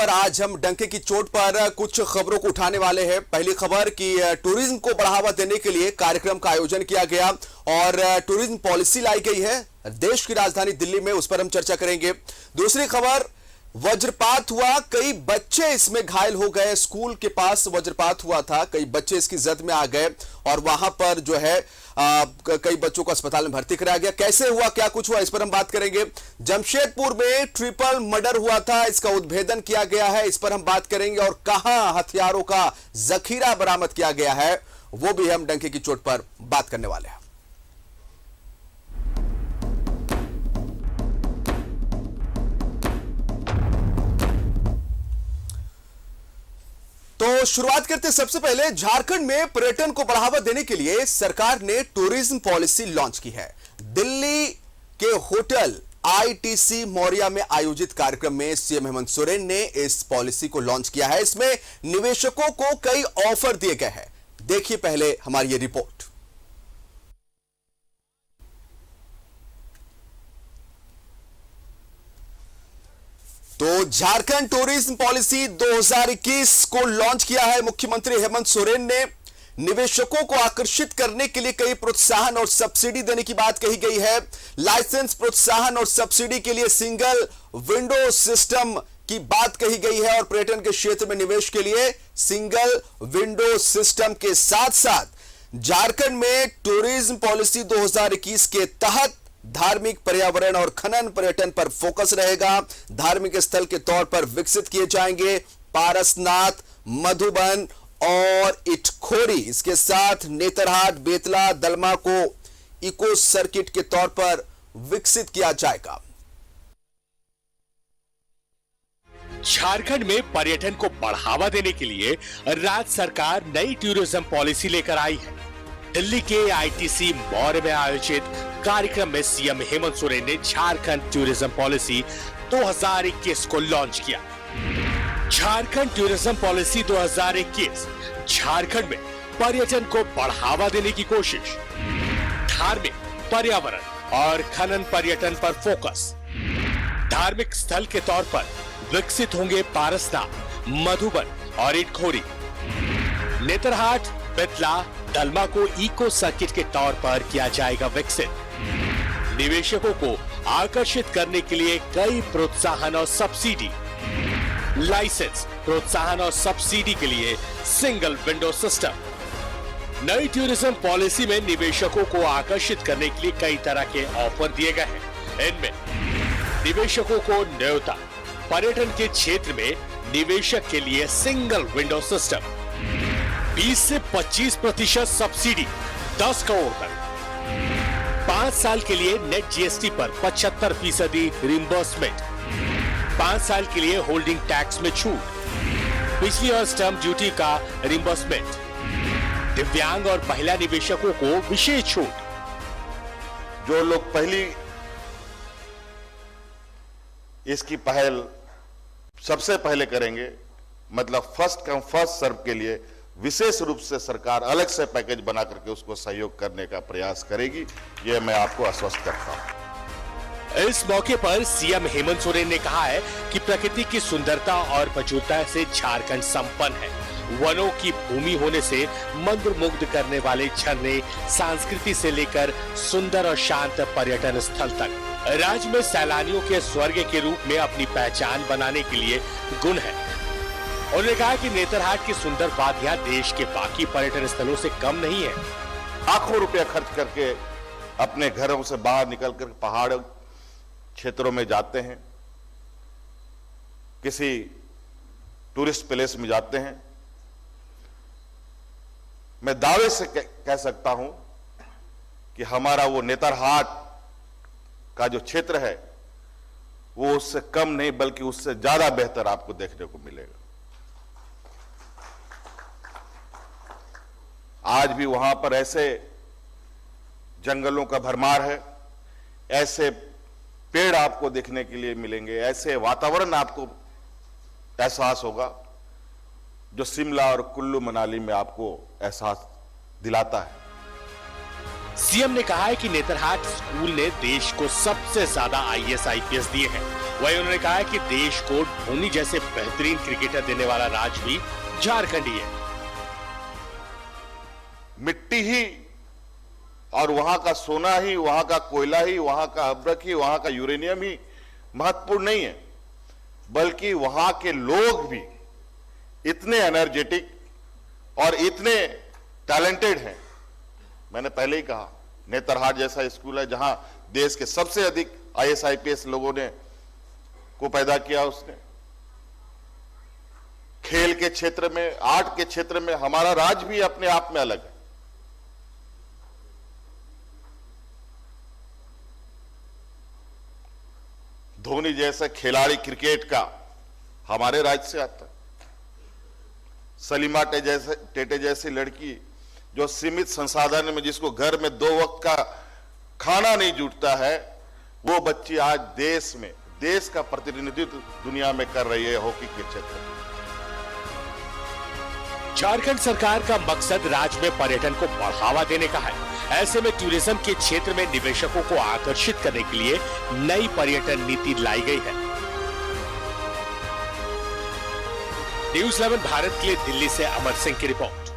पर आज हम डंके की चोट पर कुछ खबरों को उठाने वाले हैं। पहली खबर कि टूरिज्म को बढ़ावा देने के लिए कार्यक्रम का आयोजन किया गया और टूरिज्म पॉलिसी लाई गई है देश की राजधानी दिल्ली में, उस पर हम चर्चा करेंगे। दूसरी खबर, वज्रपात हुआ, कई बच्चे इसमें घायल हो गए। स्कूल के पास वज्रपात हुआ था, कई बच्चे इसकी जद में आ गए और वहां पर जो है कई बच्चों को अस्पताल में भर्ती कराया गया। कैसे हुआ, क्या कुछ हुआ, इस पर हम बात करेंगे। जमशेदपुर में ट्रिपल मर्डर हुआ था, इसका उद्भेदन किया गया है, इस पर हम बात करेंगे। और कहां हथियारों का जखीरा बरामद किया गया है, वो भी हम डंके की चोट पर बात करने वाले हैं। तो शुरुआत करते सबसे पहले झारखंड में पर्यटन को बढ़ावा देने के लिए सरकार ने टूरिज्म पॉलिसी लॉन्च की है। दिल्ली के होटल आईटीसी मौर्या में आयोजित कार्यक्रम में सीएम हेमंत सोरेन ने इस पॉलिसी को लॉन्च किया है। इसमें निवेशकों को कई ऑफर दिए गए हैं। देखिए पहले हमारी ये रिपोर्ट। तो झारखंड टूरिज्म पॉलिसी 2021 को लॉन्च किया है मुख्यमंत्री हेमंत सोरेन ने। निवेशकों को आकर्षित करने के लिए कई प्रोत्साहन और सब्सिडी देने की बात कही गई है। लाइसेंस, प्रोत्साहन और सब्सिडी के लिए सिंगल विंडो सिस्टम की बात कही गई है और पर्यटन के क्षेत्र में निवेश के लिए सिंगल विंडो सिस्टम के साथ साथ झारखंड में टूरिज्म पॉलिसी 2021 के तहत धार्मिक, पर्यावरण और खनन पर्यटन पर फोकस रहेगा। धार्मिक स्थल के तौर पर विकसित किए जाएंगे पारसनाथ, मधुबन और इटखोरी। इसके साथ नेतरहाट, बेतला, दलमा को इको सर्किट के तौर पर विकसित किया जाएगा। झारखंड में पर्यटन को बढ़ावा देने के लिए राज्य सरकार नई टूरिज्म पॉलिसी लेकर आई है। दिल्ली के आईटीसी मौर्य में आयोजित कार्यक्रम में सीएम हेमंत सोरेन ने झारखंड टूरिज्म पॉलिसी 2021 को लॉन्च किया। झारखंड टूरिज्म पॉलिसी 2021 झारखंड में पर्यटन को बढ़ावा देने की कोशिश, धार्मिक, पर्यावरण और खनन पर्यटन पर फोकस। धार्मिक स्थल के तौर पर विकसित होंगे पारसनाथ, मधुबन और इटखोरी। नेतरहाट, बेतला, दलमा को इको सर्किट के तौर पर किया जाएगा विकसित। निवेशकों को आकर्षित करने के लिए कई प्रोत्साहन और सब्सिडी। लाइसेंस, प्रोत्साहन और सब्सिडी के लिए सिंगल विंडो सिस्टम। नई टूरिज्म पॉलिसी में निवेशकों को आकर्षित करने के लिए कई तरह के ऑफर दिए गए हैं। इनमें निवेशकों को न्योता, पर्यटन के क्षेत्र में निवेशक के लिए सिंगल विंडो सिस्टम, 20 से 25% सब्सिडी 10 करोड़ तक, 5 साल के लिए नेट जीएसटी पर 75% रिम्बर्समेंट, 5 साल के लिए होल्डिंग टैक्स में छूट, पिछली और स्टैंप ड्यूटी का रिम्बर्समेंट, दिव्यांग और महिला निवेशकों को विशेष छूट। जो लोग पहली इसकी पहल सबसे पहले करेंगे, मतलब फर्स्ट कम फर्स्ट सर्व के लिए विशेष रूप से सरकार अलग से पैकेज बना करके उसको सहयोग करने का प्रयास करेगी, यह मैं आपको आश्वस्त करता हूं। इस मौके पर सीएम हेमंत सोरेन ने कहा है कि प्रकृति की सुंदरता और प्रचुरता से झारखंड संपन्न है। वनों की भूमि होने से मंत्रमुग्ध करने वाले झरने, संस्कृति से लेकर सुंदर और शांत पर्यटन स्थल तक राज्य में सैलानियों के स्वर्ग के रूप में अपनी पहचान बनाने के लिए गुण है। उन्होंने कहा कि नेतरहाट की सुंदर वादियां देश के बाकी पर्यटन स्थलों से कम नहीं है। लाखों रुपया खर्च करके अपने घरों से बाहर निकलकर पहाड़ क्षेत्रों में जाते हैं, किसी टूरिस्ट प्लेस में जाते हैं। मैं दावे से कह सकता हूं कि हमारा वो नेतरहाट का जो क्षेत्र है वो उससे कम नहीं बल्कि उससे ज्यादा बेहतर आपको देखने को मिलेगा। आज भी वहां पर ऐसे जंगलों का भरमार है, ऐसे पेड़ आपको देखने के लिए मिलेंगे, ऐसे वातावरण आपको एहसास होगा जो शिमला और कुल्लू मनाली में आपको एहसास दिलाता है। सीएम ने कहा है कि नेतरहाट स्कूल ने देश को सबसे ज्यादा आईएएस आईपीएस दिए हैं वहीं उन्होंने कहा है कि देश को धोनी जैसे बेहतरीन क्रिकेटर देने वाला राज्य भी झारखंड ही है। मिट्टी ही और वहां का सोना ही, वहां का कोयला ही, वहां का अभ्रक ही, वहां का यूरेनियम ही महत्वपूर्ण नहीं है, बल्कि वहां के लोग भी इतने एनर्जेटिक और इतने टैलेंटेड हैं। मैंने पहले ही कहा, नेतरहाट जैसा स्कूल है जहां देश के सबसे अधिक IAS IPS लोगों ने को पैदा किया उसने। खेल के क्षेत्र में, आर्ट के क्षेत्र में हमारा राज्य भी अपने आप में अलग है। धोनी जैसा खिलाड़ी क्रिकेट का हमारे राज्य से आता है। सलीमा टेटे जैसी लड़की जो सीमित संसाधन में, जिसको घर में 2 वक्त का खाना नहीं जुटता है, वो बच्ची आज देश में, देश का प्रतिनिधित्व दुनिया में कर रही है हॉकी के क्षेत्र में। झारखंड सरकार का मकसद राज्य में पर्यटन को बढ़ावा देने का है। ऐसे में टूरिज्म के क्षेत्र में निवेशकों को आकर्षित करने के लिए नई पर्यटन नीति लाई गई है। न्यूज़ 11 भारत के लिए दिल्ली से अमर सिंह की रिपोर्ट।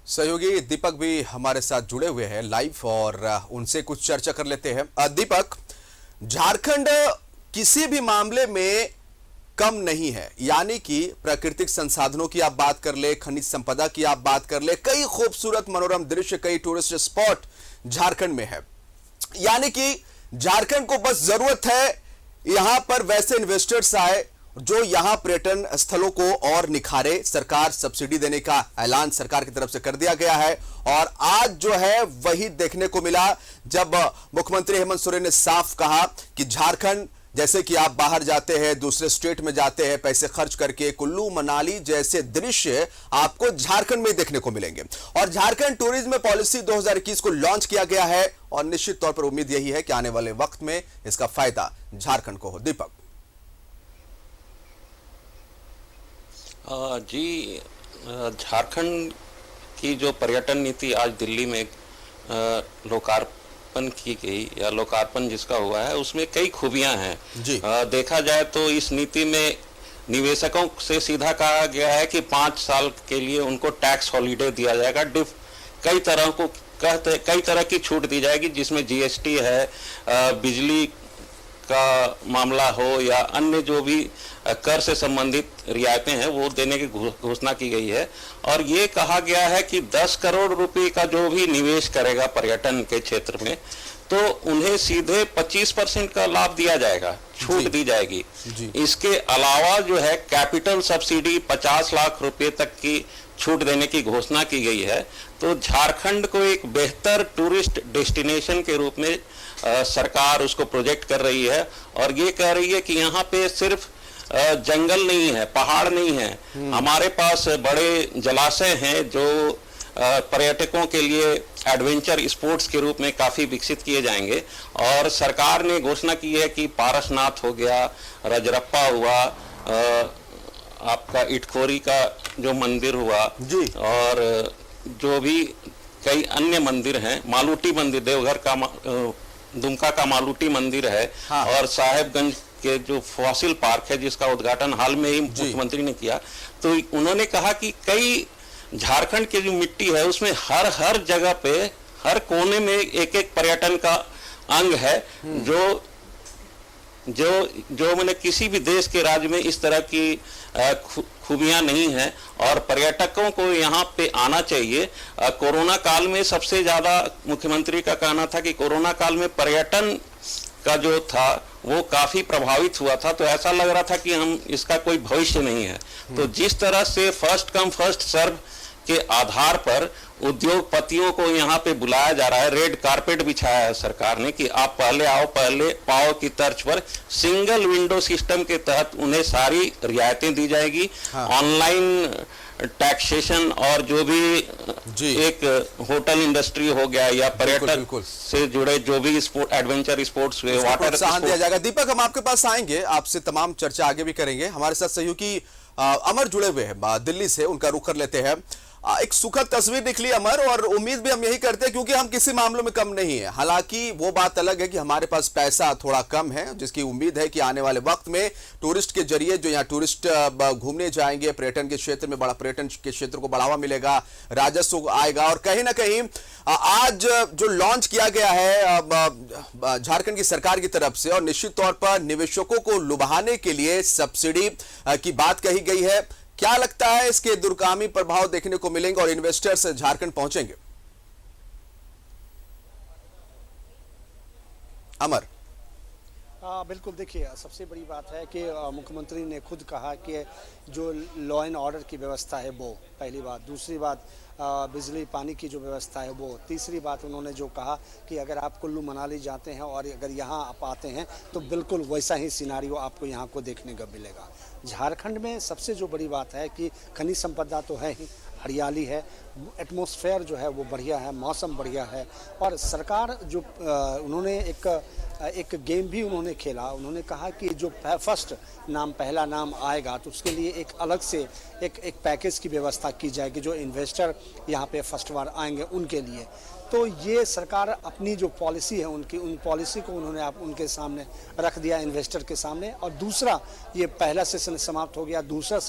सहयोगी दीपक भी हमारे साथ जुड़े हुए हैं लाइव और उनसे कुछ चर्चा कर लेते हैं। दीपक, झारखंड किसी भी मामले में कम नहीं है, यानी कि प्राकृतिक संसाधनों की आप बात कर ले, खनिज संपदा की आप बात कर ले, कई खूबसूरत मनोरम दृश्य, कई टूरिस्ट स्पॉट झारखंड में है। यानी कि झारखंड को बस जरूरत है यहां पर वैसे इन्वेस्टर्स आए जो यहां पर्यटन स्थलों को और निखारे। सरकार सब्सिडी देने का ऐलान सरकार की तरफ से कर दिया गया है और आज जो है वही देखने को मिला जब मुख्यमंत्री हेमंत सोरेन ने साफ कहा कि झारखंड, जैसे कि आप बाहर जाते हैं, दूसरे स्टेट में जाते हैं पैसे खर्च करके, कुल्लू मनाली जैसे दृश्य आपको झारखंड में देखने को मिलेंगे। और झारखंड टूरिज्म पॉलिसी 2021 को लॉन्च किया गया है और निश्चित तौर पर उम्मीद यही है कि आने वाले वक्त में इसका फायदा झारखंड को हो। दीपक जी, झारखंड की जो पर्यटन नीति आज दिल्ली में लोकार्पण की गई या लोकार्पण जिसका हुआ है, उसमें कई खूबियां हैं जी। देखा जाए तो इस नीति में निवेशकों से सीधा कहा गया है कि 5 साल के लिए उनको टैक्स हॉलीडे दिया जाएगा। कई तरह की छूट दी जाएगी, जिसमें GST है, बिजली का मामला हो या अन्य जो भी कर से संबंधित रियायतें हैं वो देने की घोषणा की गई है। और ये कहा गया है कि 10 करोड़ रुपए का जो भी निवेश करेगा पर्यटन के क्षेत्र में, तो उन्हें सीधे 25% का लाभ दिया जाएगा, छूट दी जाएगी। इसके अलावा जो है कैपिटल सब्सिडी 50 लाख रुपए तक की छूट देने की घोषणा की गई है। तो झारखंड को एक बेहतर टूरिस्ट डेस्टिनेशन के रूप में सरकार उसको प्रोजेक्ट कर रही है और ये कह रही है कि यहाँ पे सिर्फ जंगल नहीं है, पहाड़ नहीं है, हमारे पास बड़े जलाशय हैं जो पर्यटकों के लिए एडवेंचर स्पोर्ट्स के रूप में काफी विकसित किए जाएंगे। और सरकार ने घोषणा की है कि पारसनाथ हो गया, रजरप्पा हुआ, आपका इटखोरी का जो मंदिर हुआ जी, और जो भी कई अन्य मंदिर हैं, मालूटी मंदिर, देवघर का दुमका का मालूटी मंदिर है। हाँ। और साहेबगंज के जो फॉसिल पार्क है जिसका उद्घाटन हाल में ही मुख्यमंत्री ने किया। तो उन्होंने कहा कि कई झारखंड की जो मिट्टी है उसमें हर जगह पे, हर कोने में एक पर्यटन का अंग है जो मैंने किसी भी देश के राज्य में इस तरह की खूबियां नहीं हैं और पर्यटकों को यहाँ पे आना चाहिए। कोरोना काल में सबसे ज्यादा मुख्यमंत्री का कहना था कि कोरोना काल में पर्यटन का जो था वो काफी प्रभावित हुआ था, तो ऐसा लग रहा था कि हम इसका कोई भविष्य नहीं है। तो जिस तरह से फर्स्ट कम फर्स्ट सर्व के आधार पर उद्योगपतियों को यहाँ पे बुलाया जा रहा है, रेड कारपेट बिछाया है सरकार ने कि आप पहले आओ पहले पाओ की तर्ज पर सिंगल विंडो सिस्टम के तहत उन्हें सारी रियायतें दी जाएगी। हाँ। ऑनलाइन टैक्सेशन और जो भी एक होटल इंडस्ट्री हो गया या पर्यटन से जुड़े जो भी स्पोर्ट एडवेंचर स्पोर्ट्स हुए, वाटर प्रोत्साहन दिया जाएगा। दीपक, हम आपके पास आएंगे, आपसे तमाम चर्चा आगे भी करेंगे। हमारे साथ सहयोगी अमर जुड़े हुए हैं दिल्ली से, उनका रुख कर लेते हैं। एक सुखद तस्वीर निकली अमर, और उम्मीद भी हम यही करते हैं क्योंकि हम किसी मामलों में कम नहीं है। हालांकि वो बात अलग है कि हमारे पास पैसा थोड़ा कम है, जिसकी उम्मीद है कि आने वाले वक्त में टूरिस्ट के जरिए जो यहाँ टूरिस्ट घूमने जाएंगे, पर्यटन के क्षेत्र में पर्यटन के क्षेत्र को बढ़ावा मिलेगा, राजस्व आएगा। और कहीं ना कहीं आज जो लॉन्च किया गया है झारखंड की सरकार की तरफ से, और निश्चित तौर पर निवेशकों को लुभाने के लिए सब्सिडी की बात कही गई है। क्या लगता है इसके दूरगामी प्रभाव देखने को मिलेंगे और इन्वेस्टर्स झारखंड पहुंचेंगे? अमर। बिल्कुल, देखिए सबसे बड़ी बात है कि मुख्यमंत्री ने खुद कहा कि जो लॉ एंड ऑर्डर की व्यवस्था है वो पहली बात, दूसरी बात बिजली पानी की जो व्यवस्था है वो, तीसरी बात उन्होंने जो कहा कि अगर आप कुल्लू मनाली जाते हैं और अगर यहाँ आप आते हैं तो बिल्कुल वैसा ही सिनारियो आपको यहाँ को देखने को मिलेगा। झारखंड में सबसे जो बड़ी बात है कि खनिज संपदा तो है ही, हरियाली है, एटमॉस्फेयर जो है वो बढ़िया है, मौसम बढ़िया है। और सरकार जो उन्होंने एक गेम भी उन्होंने खेला। उन्होंने कहा कि जो फर्स्ट नाम पहला नाम आएगा तो उसके लिए एक अलग से एक पैकेज की व्यवस्था की जाएगी, जो इन्वेस्टर यहाँ पे फर्स्ट बार आएंगे उनके लिए। तो ये सरकार अपनी जो पॉलिसी है उन पॉलिसी को उन्होंने उनके सामने रख दिया, इन्वेस्टर के सामने। और दूसरा, ये पहला सेशन समाप्त हो गया, दूसरा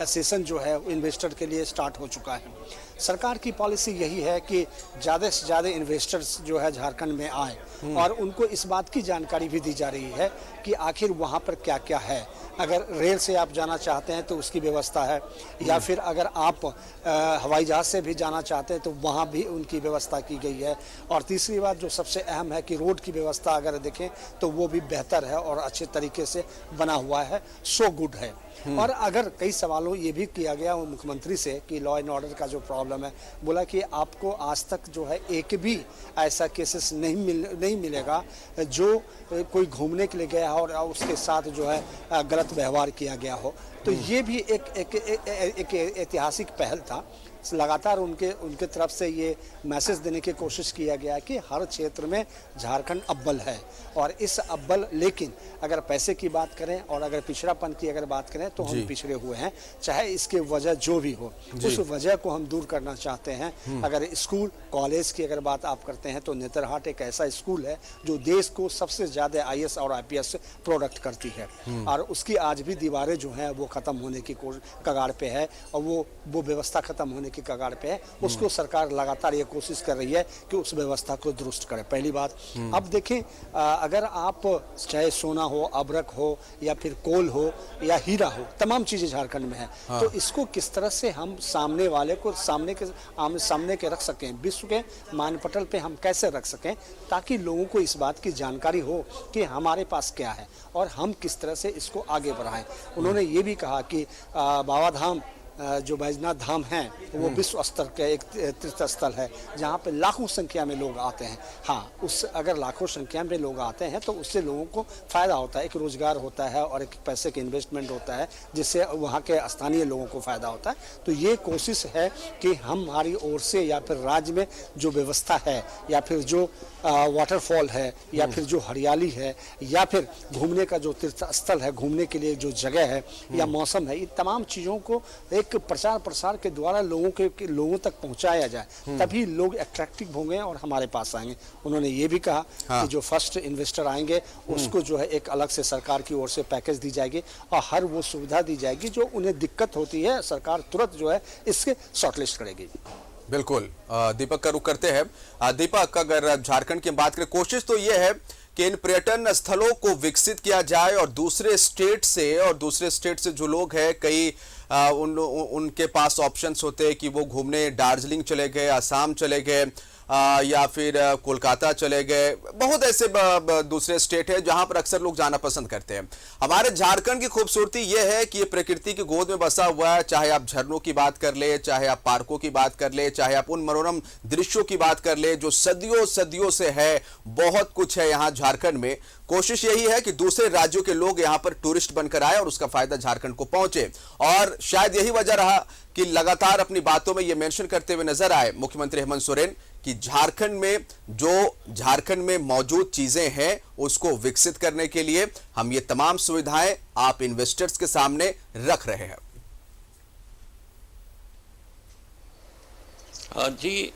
सेशन जो है इन्वेस्टर के लिए स्टार्ट हो चुका है। सरकार की पॉलिसी यही है कि ज़्यादा से ज़्यादा इन्वेस्टर्स जो है झारखंड में आए, और उनको इस बात की जानकारी भी दी जा रही है कि आखिर वहाँ पर क्या क्या है। अगर रेल से आप जाना चाहते हैं तो उसकी व्यवस्था है, या फिर अगर आप हवाई जहाज़ से भी जाना चाहते हैं तो वहाँ भी उनकी व्यवस्था की गई है। और तीसरी बात जो सबसे अहम है कि रोड की व्यवस्था अगर देखें तो वो भी बेहतर है और अच्छे तरीके से बना हुआ है, सो गुड है। और अगर कई सवालों ये भी किया गया वो मुख्यमंत्री से कि लॉ एंड ऑर्डर का जो प्रॉब्लम है, बोला कि आपको आज तक जो है एक भी ऐसा केसेस नहीं मिलेगा जो कोई घूमने के लिए गया हो और उसके साथ जो है गलत व्यवहार किया गया हो। तो ये भी एक ऐतिहासिक पहल था। लगातार उनके तरफ से ये मैसेज देने की कोशिश किया गया कि हर क्षेत्र में झारखंड अव्वल है। और इस अव्वल, लेकिन अगर पैसे की बात करें और अगर पिछड़ापन की अगर बात करें तो हम पिछड़े हुए हैं, चाहे इसके वजह जो भी हो, उस वजह को हम दूर करना चाहते हैं। अगर स्कूल कॉलेज की अगर बात आप करते हैं तो नेतरहाट एक ऐसा स्कूल है जो देश को सबसे ज़्यादा IAS और IPS प्रोडक्ट करती है, और उसकी आज भी दीवारें जो हैं वो ख़त्म होने की कगार पे है, और वो व्यवस्था ख़त्म होने की कगार पे है। उसको सरकार लगातार ये कोशिश कर रही है कि उस व्यवस्था को दुरुस्त करे, पहली बात। अब देखें, अगर आप चाहे सोना हो, अबरक हो, या फिर कोल हो, या हीरा हो, तमाम चीज़ें झारखंड में है। तो इसको किस तरह से हम सामने वाले को सामने के रख सकें, विश्व के मानपटल पे हम कैसे रख सकें, ताकि लोगों को इस बात की जानकारी हो कि हमारे पास क्या है और हम किस तरह से इसको आगे बढ़ाएं। उन्होंने ये भी कहा कि बाबा धाम जो बैजनाथ धाम है वो विश्व स्तर का एक तीर्थ स्थल है जहाँ पे लाखों संख्या में लोग आते हैं। हाँ, अगर लाखों संख्या में लोग आते हैं तो उससे लोगों को फ़ायदा होता है, एक रोज़गार होता है और एक पैसे के इन्वेस्टमेंट होता है, जिससे वहाँ के स्थानीय लोगों को फ़ायदा होता है। तो ये कोशिश है कि हमारी ओर से, या फिर राज्य में जो व्यवस्था है, या फिर जो वाटरफॉल है, या फिर जो हरियाली है, या फिर घूमने का जो तीर्थ स्थल है, घूमने के लिए जो जगह है, या मौसम है, इन तमाम चीज़ों को एक प्रचार प्रसार के द्वारा लोगों तक पहुंचाया जाए, तभी लोग अट्रैक्टिव होंगे और हमारे पास आएंगे। उन्होंने ये भी कहा कि जो फर्स्ट इन्वेस्टर आएंगे उसको जो है एक अलग से सरकार की ओर से पैकेज दी जाएगी और हर वो सुविधा दी जाएगी जो उन्हें दिक्कत होती है, सरकार तुरंत जो है इसके शॉर्टलिस्ट करेगी। बिल्कुल, दीपक का रुख करते हैं। दीपक, अगर झारखंड की बात करें, कोशिश तो ये है कि इन पर्यटन स्थलों को विकसित किया जाए और दूसरे स्टेट से जो लोग हैं, कई उनके पास ऑप्शंस होते हैं कि वो घूमने दार्जिलिंग चले गए, असम चले गए, या फिर कोलकाता चले गए। बहुत ऐसे दूसरे स्टेट है जहां पर अक्सर लोग जाना पसंद करते हैं। हमारे झारखंड की खूबसूरती यह है कि ये प्रकृति की गोद में बसा हुआ है। चाहे आप झरनों की बात कर ले, चाहे आप पार्कों की बात कर ले, चाहे आप उन मनोरम दृश्यों की बात कर ले जो सदियों से है। बहुत कुछ है यहाँ झारखंड में। कोशिश यही है कि दूसरे राज्यों के लोग यहाँ पर टूरिस्ट बनकर आए और उसका फायदा झारखंड को पहुंचे। और शायद यही वजह रहा कि लगातार अपनी बातों में यह मेंशन करते हुए नजर आए मुख्यमंत्री हेमंत सोरेन कि झारखंड में मौजूद चीजें हैं उसको विकसित करने के लिए हम ये तमाम सुविधाएं आप इन्वेस्टर्स के सामने रख रहे हैं। जी,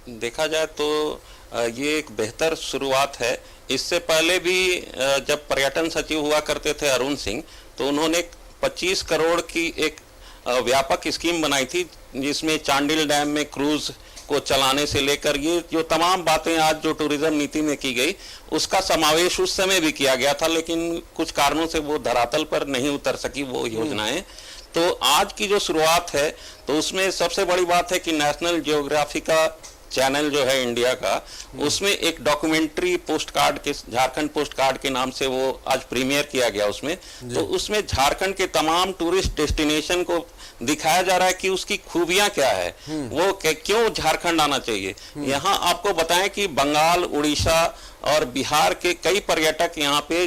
देखा जाए तो ये एक बेहतर शुरुआत है। इससे पहले भी जब पर्यटन सचिव हुआ करते थे अरुण सिंह, तो उन्होंने 25 करोड़ की एक व्यापक स्कीम बनाई थी, जिसमें चांडिल डैम में क्रूज को चलाने से लेकर ये जो तमाम बातें आज जो टूरिज्म नीति में की गई, उसका समावेश उस समय भी किया गया था, लेकिन कुछ कारणों से वो धरातल पर नहीं उतर सकी वो योजनाएं। तो आज की जो शुरुआत है, तो उसमें सबसे बड़ी बात है कि नेशनल ज्योग्राफी का चैनल जो है इंडिया का, उसमें एक डॉक्यूमेंट्री पोस्ट कार्ड के, झारखंड पोस्ट कार्ड के नाम से वो आज प्रीमियर किया गया उसमें। तो उसमें झारखंड के तमाम टूरिस्ट डेस्टिनेशन को दिखाया जा रहा है कि उसकी खूबियां क्या है, वो क्यों झारखंड आना चाहिए। यहाँ आपको बताएं कि बंगाल, उड़ीसा और बिहार के कई पर्यटक यहाँ पे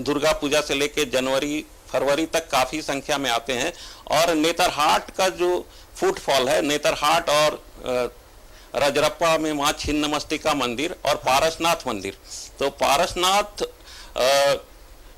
दुर्गा पूजा से लेकर जनवरी फरवरी तक काफी संख्या में आते हैं। और नेतरहाट का जो फुटफॉल है, नेतरहाट और रजरप्पा में माँ छिन्नमस्तिका मंदिर और पारसनाथ मंदिर, तो पारसनाथ,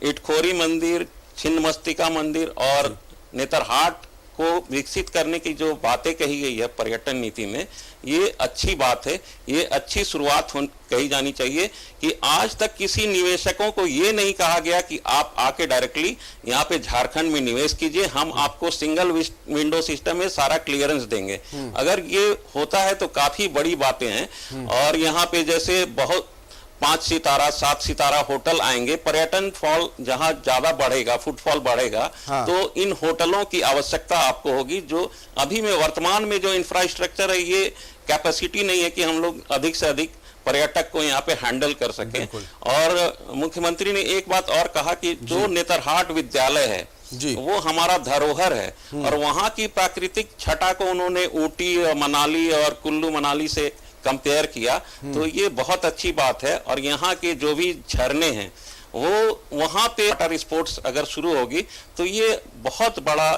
इटखोरी मंदिर, छिन्नमस्तिका मंदिर और नेतरहाट को विकसित करने की जो बातें कही गई है पर्यटन नीति में, ये अच्छी बात है, ये अच्छी शुरुआत कही जानी चाहिए कि आज तक किसी निवेशकों को ये नहीं कहा गया कि आप आके डायरेक्टली यहाँ पे झारखंड में निवेश कीजिए, हम आपको सिंगल विंडो सिस्टम में सारा क्लियरेंस देंगे। अगर ये होता है तो काफी बड़ी बातें हैं। और यहाँ पे जैसे बहुत 5 सितारा 7 सितारा होटल आएंगे, पर्यटन फॉल जहां ज्यादा बढ़ेगा, फुटफॉल बढ़ेगा, तो इन होटलों की आवश्यकता आपको होगी। जो अभी में वर्तमान में जो इंफ्रास्ट्रक्चर है, ये कैपेसिटी नहीं है कि हम लोग अधिक से अधिक पर्यटक को यहाँ पे हैंडल कर सकें। और मुख्यमंत्री ने एक बात और कहा कि जो नेतरहाट विद्यालय है वो हमारा धरोहर है, और वहां की प्राकृतिक छटा को उन्होंने ऊटी, मनाली और कुल्लू मनाली से कंपेयर किया, तो ये बहुत अच्छी बात है। और यहाँ के जो भी झरने हैं, वो वहाँ पे वाटर स्पोर्ट्स अगर शुरू होगी तो ये बहुत बड़ा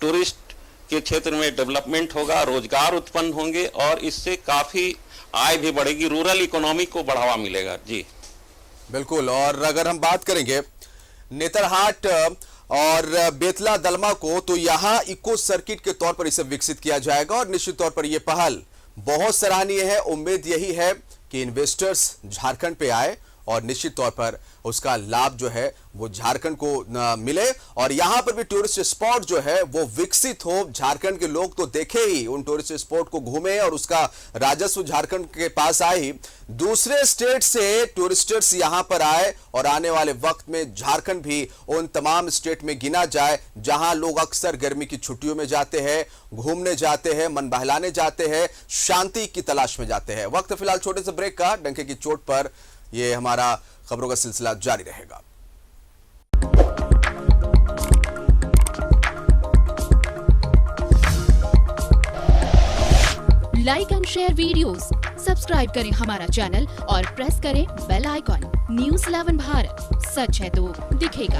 टूरिस्ट के क्षेत्र में डेवलपमेंट होगा, रोजगार उत्पन्न होंगे और इससे काफी आय भी बढ़ेगी, रूरल इकोनॉमी को बढ़ावा मिलेगा। जी बिल्कुल। और अगर हम बात करेंगे नेतरहाट और बेतला दलमा को, तो यहाँ इको सर्किट के तौर पर इसे विकसित किया जाएगा और निश्चित तौर पर यह पहल बहुत सराहनीय है। उम्मीद यही है कि इन्वेस्टर्स झारखंड पे आए और निश्चित तौर पर उसका लाभ जो है वो झारखंड को मिले, और यहां पर भी टूरिस्ट स्पॉट जो है वो विकसित हो। झारखंड के लोग तो देखे ही, उन टूरिस्ट स्पॉट को घूमे और उसका राजस्व झारखंड के पास आए ही। दूसरे स्टेट से टूरिस्टर्स यहां पर आए और आने वाले वक्त में झारखंड भी उन तमाम स्टेट में गिना जाए जहां लोग अक्सर गर्मी की छुट्टियों में जाते हैं, घूमने जाते हैं, मन बहलाने जाते हैं, शांति की तलाश में जाते हैं। वक्त फिलहाल छोटे से ब्रेक का, डंके की चोट पर ये हमारा खबरों का सिलसिला जारी रहेगा। Like and share videos, subscribe करें हमारा चैनल और प्रेस करें बेल आइकॉन। न्यूज़ 11 भारत, सच है तो दिखेगा।